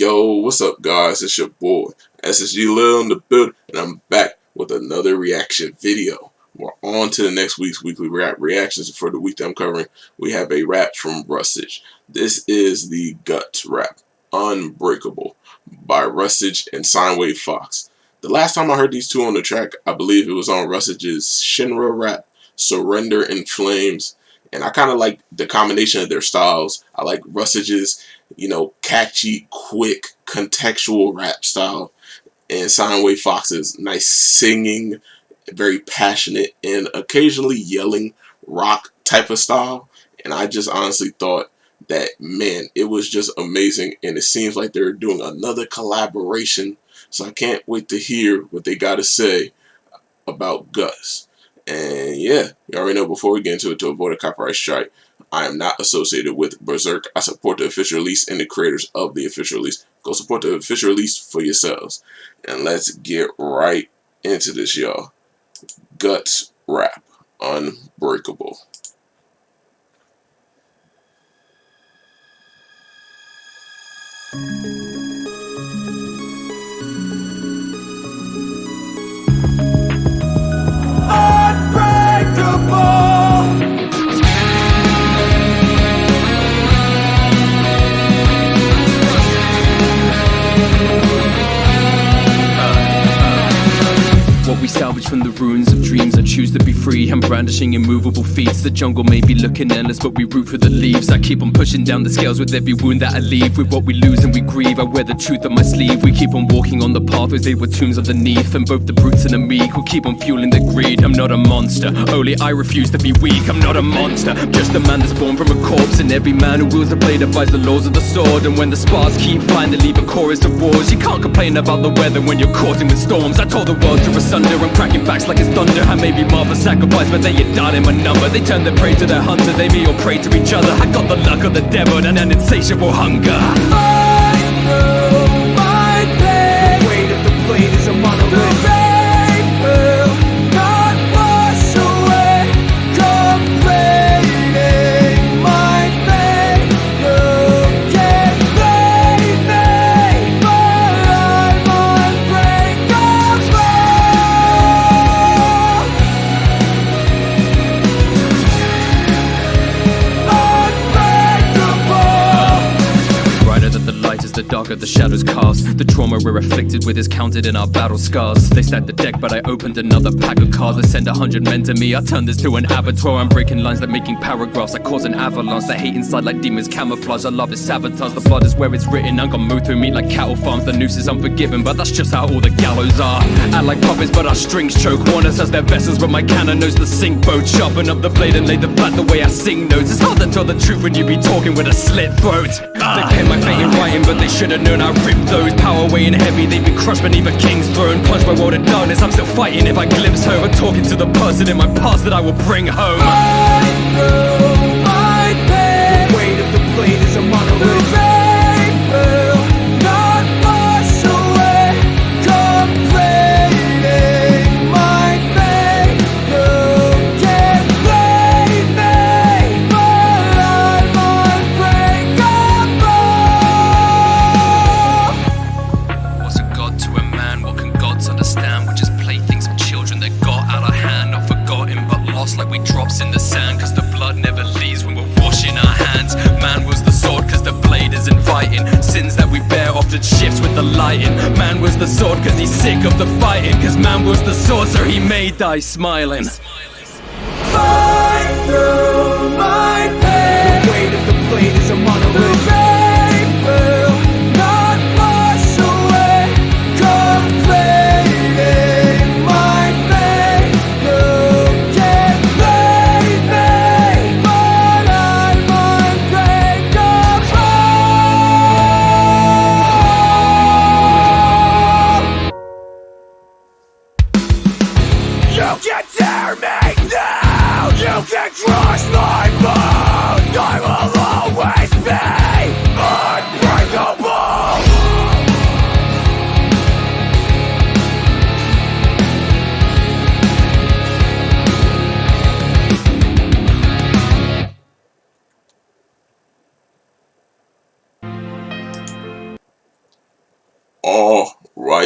Yo, what's up guys? It's your boy SSG Lil in the building, and I'm back with another reaction video. We're on to the next week's weekly rap reactions. For the week that I'm covering, we have a rap from Rustage. This is the Guts rap, Unbreakable, by Rustage and Sinewave Fox. The last time I heard these two on the track, I believe it was on Rustage's Shinra rap, Surrender in Flames. And I kind of like the combination of their styles. I like Rustage's, catchy, quick, contextual rap style, and Sinewave Fox's nice singing, very passionate, and occasionally yelling rock type of style. And I just honestly thought that, man, it was just amazing. And it seems like they're doing another collaboration. So I can't wait to hear what they got to say about Gus. And yeah, you already know, before we get into it, to avoid a copyright strike, I am not associated with Berserk. I support the official release and the creators of the official release. Go support the official release for yourselves. And let's get right into this, y'all. Guts rap, Unbreakable. What we salvage from the ruins of dreams, I choose to be free. I'm brandishing immovable feats. The jungle may be looking endless, but we root for the leaves. I keep on pushing down the scales with every wound that I leave. With what we lose and we grieve, I wear the truth on my sleeve. We keep on walking on the pathways, they were tombs underneath. And both the brutes and the meek will keep on fueling their greed. I'm not a monster, only I refuse to be weak. I'm not a monster, I'm just a man that's born from a corpse. And every man who wields a blade abides the laws of the sword. And when the spars keep flying, they leave a chorus of wars. You can't complain about the weather when you're caught in with storms. I told the world to asunder, I'm cracking backs like it's thunder. I may be marked for sacrifice, but they ain't done in my number. They turn their prey to their hunter, they may all pray to each other. I got the luck of the devil and an insatiable hunger. I know my pain. The weight of the blade is a monolith. The rain will not wash away complaining my pain. You can't blame me, but I'm unbreakable. Brighter than the light is the darker the shadows cast. The trauma we're afflicted with is counted in our battle scars. They stacked the deck, but I opened another pack of cards. They send 100 men to me, I turn this to an abattoir. I'm breaking lines like making paragraphs. I cause an avalanche. The hate inside like demons camouflage. I love is sabotage, the blood is where it's written. I'm gonna move through me like cattle farms. The noose is unforgiving, but that's just how all the gallows are. Act like puppets, but our strings choke. Want us as their vessels, but my cannon knows the sink boat. Sharpen up the blade and lay the flat the way I sing notes. It's hard to tell the truth when you be talking with a slit throat. They came my fate in writing, but they should have known I ripped those. Power weighing heavy, they've been crushed beneath a king's throne. Plunged my world in darkness, I'm still fighting. If I glimpse home, I'm talking to the person in my past that I will bring home. I know my pain. The weight of the blade is a monolith. The rain will not wash away complaining my pain. You can't blame me, but I'm unbreakable. What's a god to a man? What can gods understand? We're just playthings of children that got out of hand. Not forgotten but lost like we drops in the sand. Cause the blood never leaves when we're washing our hands. Man was the sword cause the blade is inviting. Sins that we bear often shifts with the lighting. Man was the sword cause he's sick of the fighting. Cause man was the sword so he may die smiling. Fight through my pain. The weight of the blade is a monolith. The rain will not wash away complaining my pain. You can't blame me, but I'm unbreakable. You can tear me down, you can crush my bone. I will always be unbreakable.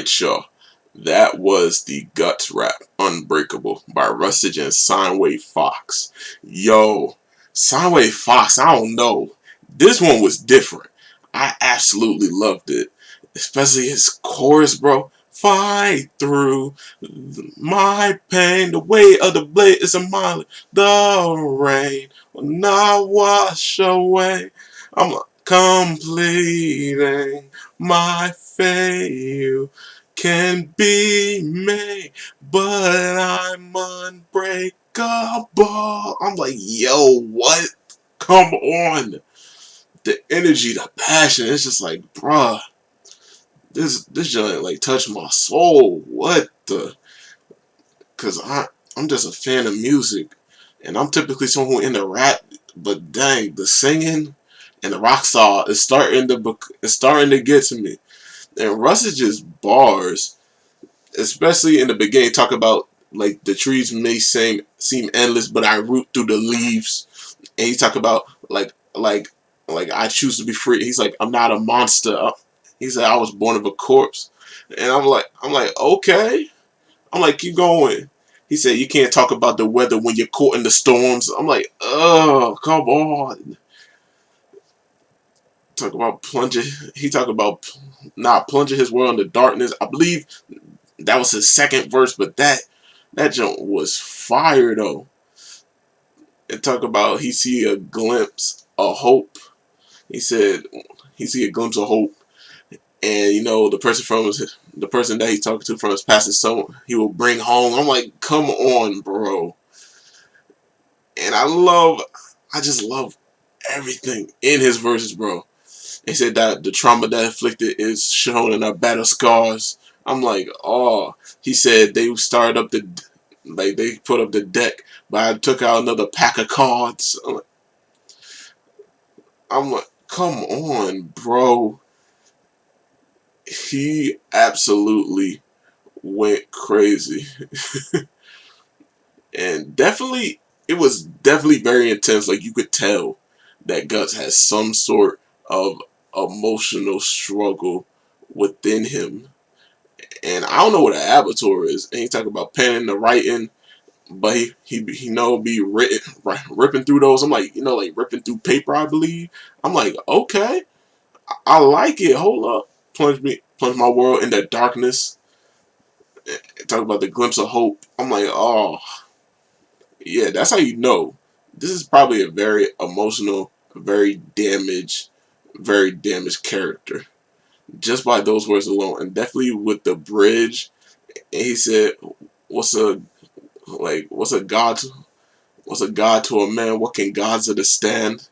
Alright, y'all. That was the Guts rap Unbreakable by Rustage and Sinewave Fox. Yo, Sinewave Fox, I don't know. This one was different. I absolutely loved it. Especially his chorus, bro. Fight through my pain. The weight of the blade is a mile. The rain will not wash away. I'm completing my fate can be made, but I'm unbreakable. I'm like, yo, what? Come on. The energy, the passion, it's just like, bruh, this joint like touched my soul. What the? Cause I'm just a fan of music, and I'm typically someone who into rap, but dang, the singing and the rock star is starting to get to me. And Rustage's bars, especially in the beginning, talk about like the trees may seem endless, but I root through the leaves. And he talk about like I choose to be free. He's like, I'm not a monster. He said I was born of a corpse, and I'm like okay. I'm like, keep going. He said you can't talk about the weather when you're caught in the storms. I'm like, oh, come on. Talk about plunging. He talk about not plunging his world into darkness. I believe that was his second verse, but that jump was fire though. And talk about he see a glimpse of hope. He said he see a glimpse of hope, and you know the person that he's talking to from his past is someone he will bring home. I'm like, come on, bro. And I just love everything in his verses, bro. He said that the trauma that inflicted is shown in our battle scars. I'm like, oh. He said they started up they put up the deck, but I took out another pack of cards. I'm like, come on, bro. He absolutely went crazy. And definitely, it was definitely very intense. Like, you could tell that Guts has some sort of emotional struggle within him. And I don't know what an abattoir is. And he talk about penning the writing, but he know be ripping through those. I'm like, like ripping through paper, I believe. I'm like, okay, I like it. Hold up, plunge my world into darkness. Talk about the glimpse of hope. I'm like, oh yeah, that's how you know. This is probably a very emotional, very damaged character just by those words alone, and definitely with the bridge. And he said, "What's a what's a god? What's a god to a man? What can gods understand?"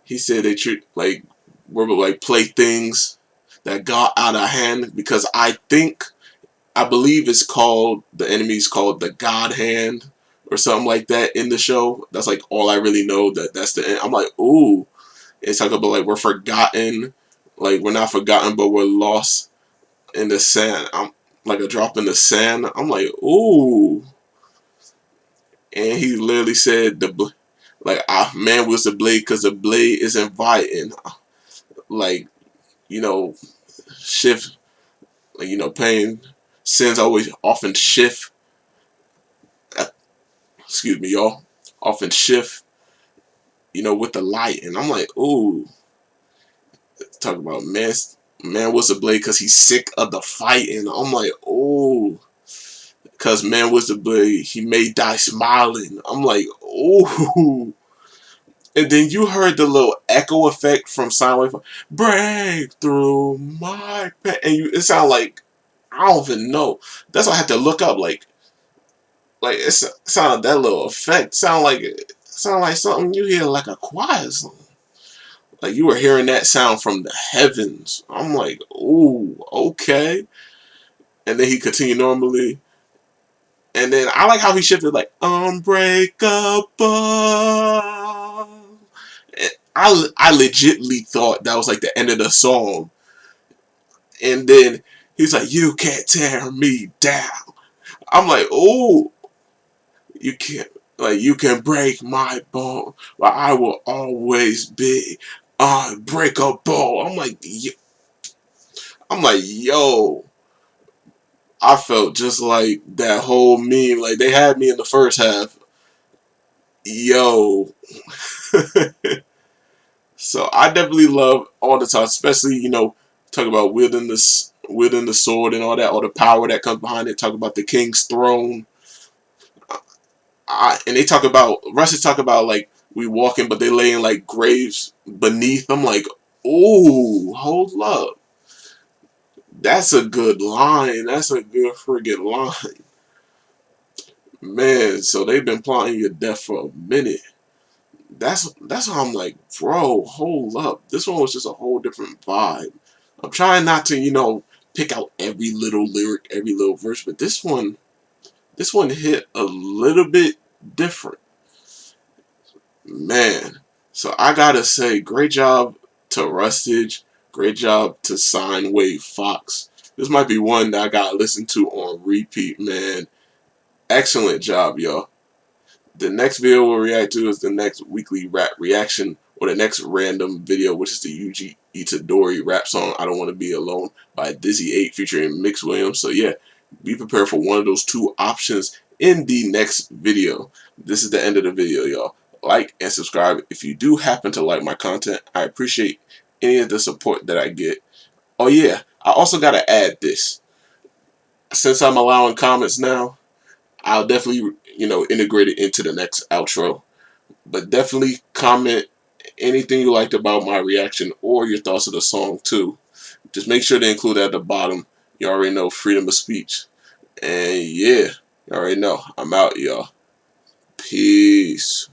He said they treat like we're like playthings that got out of hand because I believe it's called the enemy's called the God Hand or something like that in the show. That's like all I really know. That's the end. I'm like, ooh, it's talking about like we're forgotten, like we're not forgotten, but we're lost in the sand. I'm like a drop in the sand. I'm like, ooh, and he literally said man was the blade because the blade is inviting, like you know, shift, like pain, sins always often shift. Excuse me, y'all. Often shift, with the light, and I'm like, ooh, talk about man was the blade because he's sick of the fighting. I'm like, ooh. Because man was the blade, he may die smiling. I'm like, ooh. And then you heard the little echo effect from Soundwave. Break through my pain. And it sounded like, I don't even know. That's why I had to look up. Like it sounded that little effect. Sound like something you hear like a choir song. Like you were hearing that sound from the heavens. I'm like, ooh, okay. And then he continued normally. And then I like how he shifted like Unbreakable. And I legitly thought that was like the end of the song. And then he's like, you can't tear me down. I'm like, oh, you can't, like, you can break my bone, but I will always be unbreakable. I'm like, yo, I felt just like that whole meme. Like they had me in the first half. Yo. So I definitely love all the time, especially, you know, talk about wielding the sword and all that, all the power that comes behind it. Talk about the king's throne. And they talk about Russians talk about like we walking, but they laying like graves beneath. I'm like, ooh, hold up, that's a good line. That's a good friggin' line, man. So they've been plotting your death for a minute. That's how I'm like, bro, hold up. This one was just a whole different vibe. I'm trying not to, you know, pick out every little lyric, every little verse, but this one hit a little bit different. Man, so I gotta say, great job to Rustage, great job to Sinewave Fox. This might be one that I gotta listen to on repeat, man. Excellent job, y'all. The next video we'll react to is the next weekly rap reaction, or the next random video, which is the Yuji Itadori rap song "I Don't Want to Be Alone" by Dizzy8 featuring Mix Williams. So yeah, be prepared for one of those two options in the next video. This is the end of the video, y'all. Like and subscribe if you do happen to like my content. I appreciate any of the support that I get. Oh yeah, I also gotta add this. Since I'm allowing comments now, I'll definitely, you know, integrate it into the next outro. But definitely comment anything you liked about my reaction or your thoughts of the song too. Just make sure to include that at the bottom. You already know, freedom of speech. And yeah, you already know. I'm out, y'all. Peace.